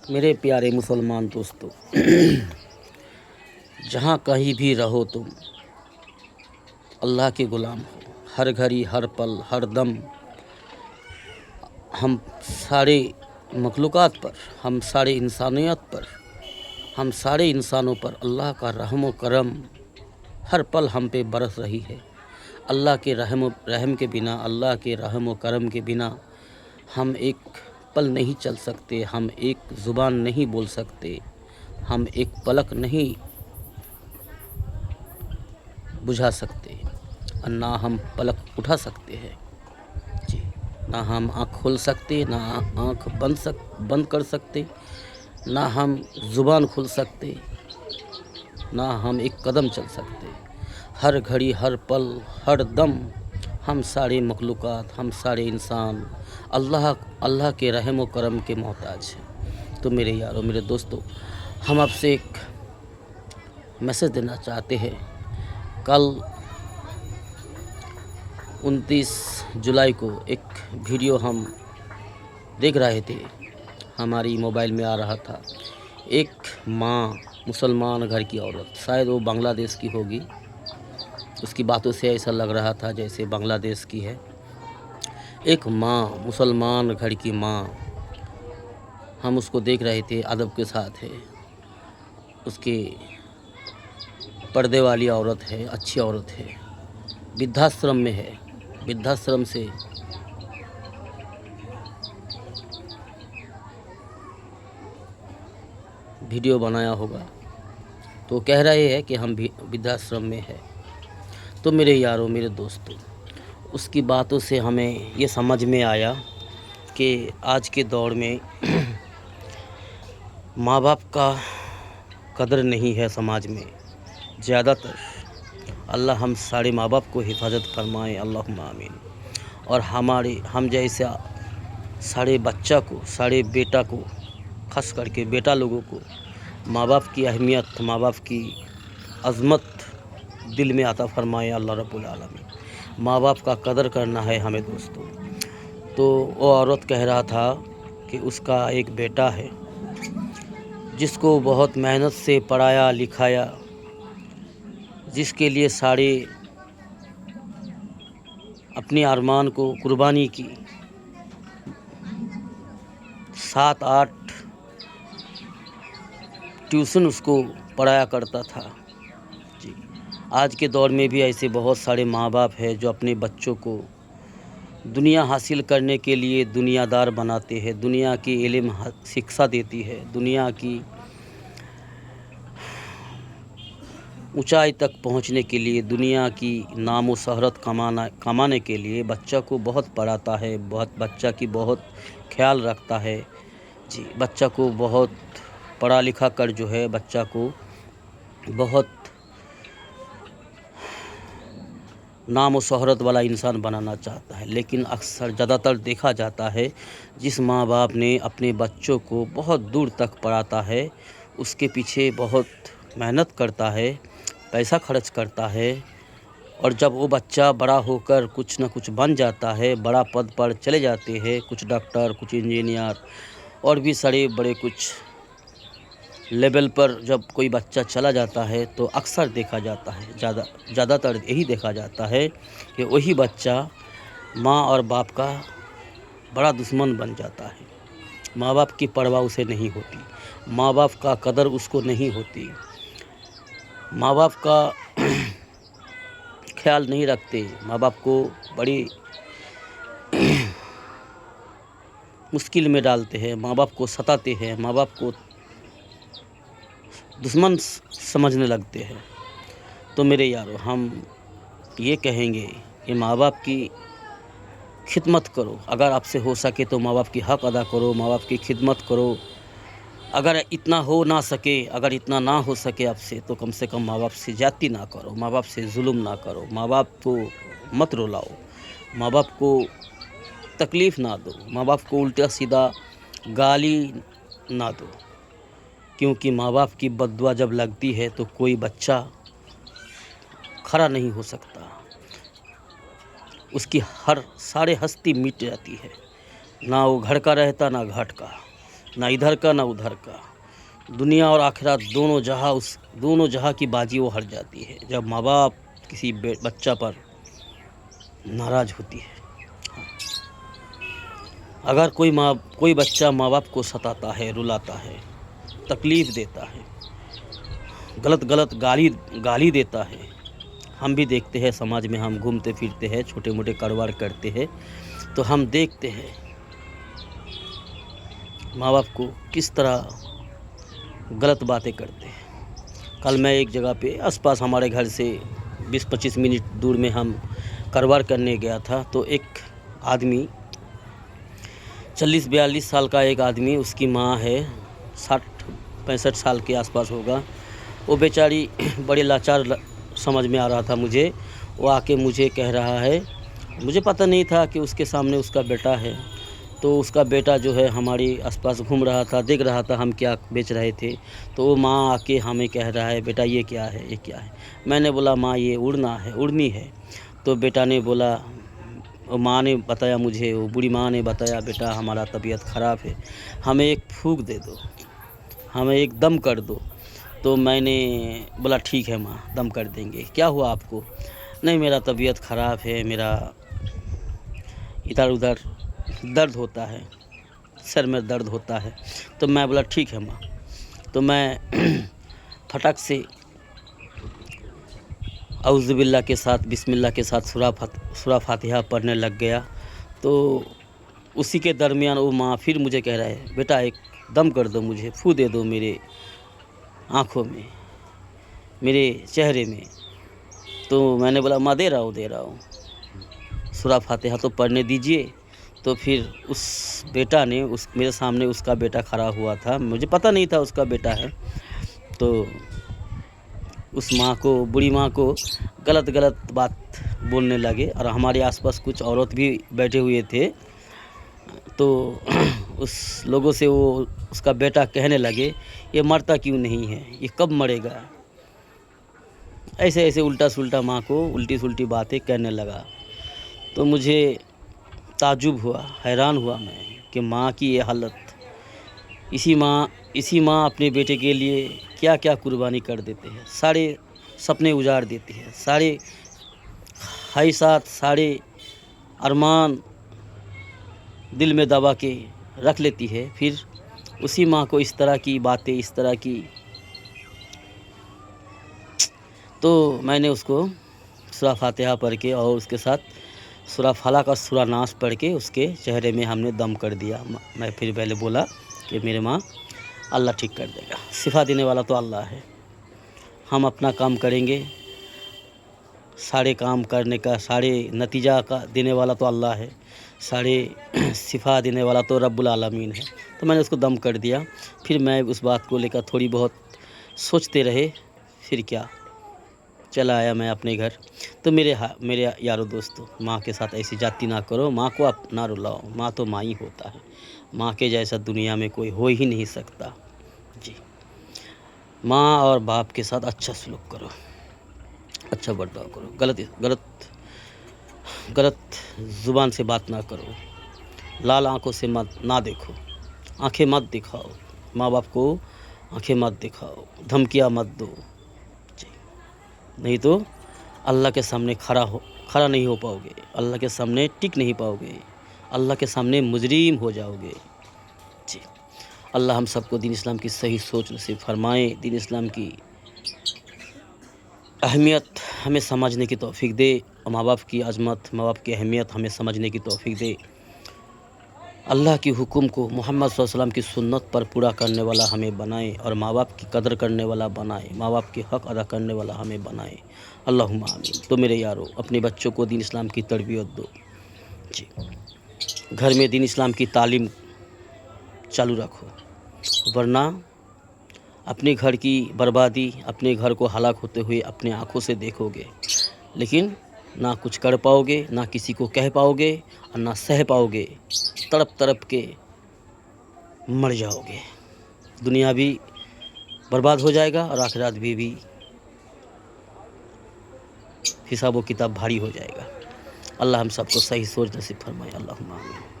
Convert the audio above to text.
میرے پیارے مسلمان دوستو، جہاں کہیں بھی رہو تم اللہ کے غلام ہو۔ ہر گھڑی، ہر پل، ہر دم ہم سارے مخلوقات پر، ہم سارے انسانیت پر، ہم سارے انسانوں پر اللہ کا رحم و کرم ہر پل ہم پہ برس رہی ہے۔ اللہ کے رحم کے بنا، اللہ کے رحم و کرم کے بنا ہم ایک پل نہیں چل سکتے، ہم ایک زبان نہیں بول سکتے، ہم ایک پلک نہیں بجھا سکتے، اور نہ ہم پلک اٹھا سکتے ہیں جی، نہ ہم آنکھ کھول سکتے، نہ آنکھ بند کر سکتے، نہ ہم زبان کھول سکتے، نہ ہم ایک قدم چل سکتے۔ ہر گھڑی، ہر پل، ہر دم ہم سارے مخلوقات، ہم سارے انسان اللہ کے رحم و کرم کے محتاج ہیں۔ تو میرے یارو، میرے دوستو، ہم آپ سے ایک میسج دینا چاہتے ہیں۔ کل 29 جولائی کو ایک ویڈیو ہم دیکھ رہے تھے، ہماری موبائل میں آ رہا تھا۔ ایک ماں، مسلمان گھر کی عورت، شاید وہ بنگلہ دیش کی ہوگی، اس کی باتوں سے ایسا لگ رہا تھا جیسے بنگلہ دیش کی ہے۔ ایک ماں، مسلمان گھر کی ماں، ہم اس کو دیکھ رہے تھے، ادب کے ساتھ ہے، اس کی پردے والی عورت ہے، اچھی عورت ہے، ودھاشرم میں ہے، ودھاشرم سے ویڈیو بنایا ہوگا، تو کہہ رہے ہیں کہ ہم ودھاشرم میں ہے۔ تو میرے یارو، میرے دوستو، اس کی باتوں سے ہمیں یہ سمجھ میں آیا کہ آج کے دور میں ماں باپ کا قدر نہیں ہے سماج میں زیادہ تر۔ اللہ ہم سارے ماں باپ کو حفاظت فرمائے، اللہم آمین۔ اور ہم جیسے سارے بچہ کو، سارے بیٹا کو، خاص کر کے بیٹا لوگوں کو ماں باپ کی اہمیت، ماں باپ کی عظمت دل میں عطا فرمائے اللہ رب العالمین۔ ماں باپ کا قدر کرنا ہے ہمیں دوستو۔ تو وہ عورت کہہ رہا تھا کہ اس کا ایک بیٹا ہے جس کو بہت محنت سے پڑھایا لکھایا، جس کے لیے سارے اپنے ارمان کو قربانی کی، 7-8 ٹیوشن اس کو پڑھایا کرتا تھا جی۔ آج کے دور میں بھی ایسے بہت سارے ماں باپ ہیں جو اپنے بچوں کو دنیا حاصل کرنے کے لیے دنیا دار بناتے ہیں، دنیا کی علم شکشا دیتی ہے، دنیا کی اونچائی تک پہنچنے کے لیے، دنیا کی نام و شہرت کمانے کے لیے بچہ کو بہت پڑھاتا ہے، بچہ کی بہت خیال رکھتا ہے جی۔ بچہ کو بہت پڑھا لکھا کر جو ہے بچہ کو بہت نام و شہرت والا انسان بنانا چاہتا ہے، لیکن اکثر زیادہ تر دیکھا جاتا ہے جس ماں باپ نے اپنے بچوں کو بہت دور تک پڑھاتا ہے، اس کے پیچھے بہت محنت کرتا ہے، پیسہ خرچ کرتا ہے، اور جب وہ بچہ بڑا ہو کر کچھ نہ کچھ بن جاتا ہے، بڑا پد پر چلے جاتے ہیں، کچھ ڈاکٹر، کچھ انجینئر اور بھی سارے بڑے کچھ لیول پر جب کوئی بچہ چلا جاتا ہے تو اکثر دیکھا جاتا ہے، زیادہ تر یہی دیکھا جاتا ہے کہ وہی بچہ ماں اور باپ کا بڑا دشمن بن جاتا ہے۔ ماں باپ کی پرواہ اسے نہیں ہوتی، ماں باپ کا قدر اس کو نہیں ہوتی، ماں باپ کا خیال نہیں رکھتے، ماں باپ کو بڑی مشکل میں ڈالتے ہیں، ماں باپ کو ستاتے ہیں، ماں باپ کو دشمن سمجھنے لگتے ہیں۔ تو میرے یارو، ہم یہ کہیں گے کہ ماں باپ کی خدمت کرو، اگر آپ سے ہو سکے تو ماں باپ کی حق ادا کرو، ماں باپ کی خدمت کرو۔ اگر اتنا ہو نہ سکے، اگر اتنا نہ ہو سکے آپ سے کم ماں باپ سے زیادتی نہ کرو، ماں باپ سے ظلم نہ کرو، ماں باپ کو مت رلاؤ، ماں باپ کو تکلیف نہ دو، ماں باپ کو الٹا سیدھا گالی نہ دو، کیونکہ ماں باپ کی بد دعا جب لگتی ہے تو کوئی بچہ کھڑا نہیں ہو سکتا، اس کی سارے ہستی مٹ جاتی ہے، نہ وہ گھر کا رہتا نہ گھاٹ کا۔ ना इधर का ना उधर का। दुनिया और आखिरत दोनों जहाँ की बाजी वो हार जाती है जब माँ बाप किसी बच्चा पर नाराज़ होती है। अगर कोई बच्चा माँ बाप को सताता है, रुलाता है, तकलीफ़ देता है, गलत गाली देता है, हम भी देखते हैं समाज में, हम घूमते फिरते हैं, छोटे मोटे कारोबार करते हैं, तो हम देखते हैं माँ बाप को किस तरह गलत बातें करते हैं। कल मैं एक जगह पे आसपास हमारे घर से 20-25 मिनट दूर में हम कारोबार करने गया था, तो एक आदमी 40-42 साल का एक आदमी, उसकी माँ है 60-65 साल के आसपास होगा। वो बेचारी बड़े लाचार समझ में आ रहा था मुझे। वो आके मुझे कह रहा है, मुझे पता नहीं था कि उसके सामने उसका बेटा है, तो उसका बेटा जो है हमारे आसपास घूम रहा था, देख रहा था हम क्या बेच रहे थे। तो वो माँ आके हमें कह रहा है, बेटा ये क्या है, ये क्या है। मैंने बोला माँ ये उड़नी है। तो बेटा ने बोला, माँ ने बताया मुझे, वो बूढ़ी माँ ने बताया, बेटा हमारा तबीयत ख़राब है, हमें एक फूंक दे दो, हमें एक दम कर दो। तो मैंने बोला ठीक है माँ, दम कर देंगे। क्या हुआ आपको? नहीं मेरा तबीयत ख़राब है, मेरा इधर उधर दर्द होता है, सर में दर्द होता है। तो मैं बोला ठीक है माँ। तो मैं फटक से औज़ुबिल्लाह के साथ, बिस्मिल्लाह के साथ सूरा फातिहा पढ़ने लग गया। तो उसी के दरमियान वो माँ फिर मुझे कह रहा है, बेटा एक दम कर दो, मुझे फूँ दे दो मेरे आँखों में, मेरे चेहरे में। तो मैंने बोला माँ दे रहा हूँ, सूरा फातिहा तो पढ़ने दीजिए। तो फिर उस बेटा ने मेरे सामने उसका बेटा खड़ा हुआ था, मुझे पता नहीं था उसका बेटा है। तो उस माँ को, बूढ़ी माँ को गलत बात बोलने लगे, और हमारे आसपास कुछ औरत भी बैठे हुए थे। तो उस लोगों से वो उसका बेटा कहने लगे, ये मरता क्यों नहीं है, ये कब मरेगा। ऐसे उल्टा सुल्टा माँ को उल्टी सुल्टी बातें कहने लगा। तो मुझे ताज्जुब हुआ, हैरान हुआ मैं कि माँ की ये हालत। इसी माँ अपने बेटे के लिए क्या क्या कुर्बानी कर देते हैं, सारे सपने उजाड़ देती है, सारे ख्वाहिशात, सारे अरमान दिल में दबा के रख लेती है। फिर उसी माँ को इस तरह की बातें, इस तरह की। तो मैंने उसको सूरा फातिहा पढ़ के और उसके साथ सूरा फलक और सूरा नास पढ़ के उसके चेहरे में हमने दम कर दिया। मैं फिर पहले बोला कि मेरे माँ, अल्लाह ठीक कर देगा, शिफा देने वाला तो अल्लाह है, हम अपना काम करेंगे, सारे काम करने का, सारे नतीजा का देने वाला तो अल्लाह है, सारे शिफा देने वाला तो रब्बुल आलमीन है। तो मैंने उसको दम कर दिया। फिर मैं उस बात को लेकर थोड़ी बहुत सोचते रहे, फिर क्या चला आया मैं अपने घर। तो मेरे यारों दोस्तों, माँ के साथ ऐसी जाती ना करो, माँ को आप ना रुलाओ, माँ तो माँ ही होता है, माँ के जैसा दुनिया में कोई हो ही नहीं सकता जी। माँ और बाप के साथ अच्छा सलूक करो, अच्छा बर्ताव करो, गलत ज़ुबान से बात ना करो, लाल आँखों से ना देखो, आँखें मत दिखाओ, माँ बाप को आँखें मत दिखाओ, धमकियाँ मत दो जी। नहीं तो अल्लाह के सामने खड़ा नहीं हो पाओगे, अल्लाह के सामने टिक नहीं पाओगे, अल्लाह के सामने मुजरिम हो जाओगे जी। अल्लाह हम सबको दीन इस्लाम की सही सोच नसीब फरमाए, दीन इस्लाम की अहमियत हमें समझने की तौफीक दे, माँ बाप की अज़मत, माँ बाप की अहमियत हमें समझने की तौफीक दे। अल्लाह की हुक्म को, मोहम्मद सल्लल्लाहु अलैहि वसल्लम की सुन्नत पर पूरा करने वाला हमें बनाए, और माँ बाप की कदर करने वाला बनाए, माँ बाप के हक़ अदा करने वाला हमें बनाए। अल्लाहुम्मा आमीन। तो मेरे यारों, अपने बच्चों को दीन इस्लाम की तरबियत दो जी, घर में दीन इस्लाम की तालीम चालू रखो, वरना अपने घर की बर्बादी, अपने घर को हलाक होते हुए अपने आँखों से देखोगे, लेकिन ना कुछ कर पाओगे, ना किसी को कह पाओगे, और ना सह पाओगे, तड़प के मर जाओगे। दुनिया भी बर्बाद हो जाएगा और आखिरत भी हिसाब व किताब भारी हो जाएगा। अल्लाह हम सबको सही सोच नसीब फरमाए। अल्लाहुम्मा आमीन।